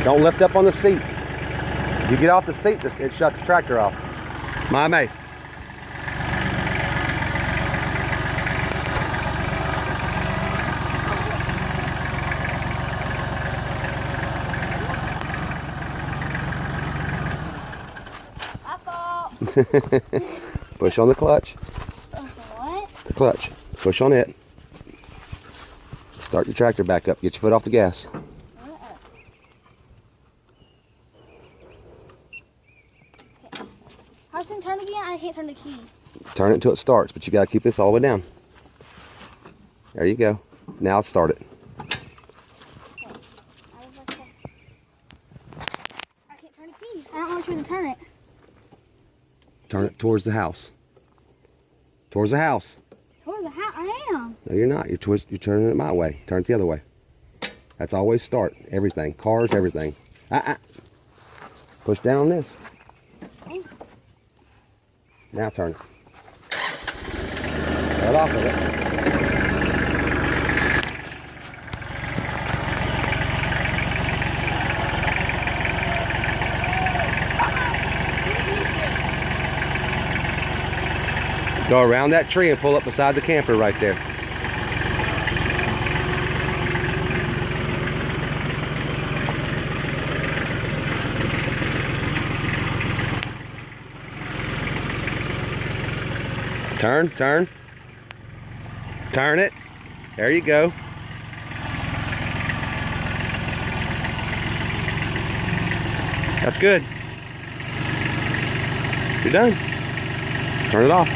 Don't lift up on the seat. If you get off the seat, it shuts the tractor off. My mate. Push on the clutch. What? The clutch. Push on it. Start your tractor back up. Get your foot off the gas. How's it turn again? I can't turn the key. Turn it until it starts, but you got to keep this all the way down. There you go. Now start it. I can't turn the key. I don't want you to turn it. Turn it towards the house. Towards the house. Towards the house? I am. No, you're not. You're turning it my way. Turn it the other way. That's always start. Everything. Cars, everything. Push down on this. Now turn it. Right off of it. Go around that tree and pull up beside the camper right there. Turn, turn. Turn it. There you go. That's good. You're done. Turn it off.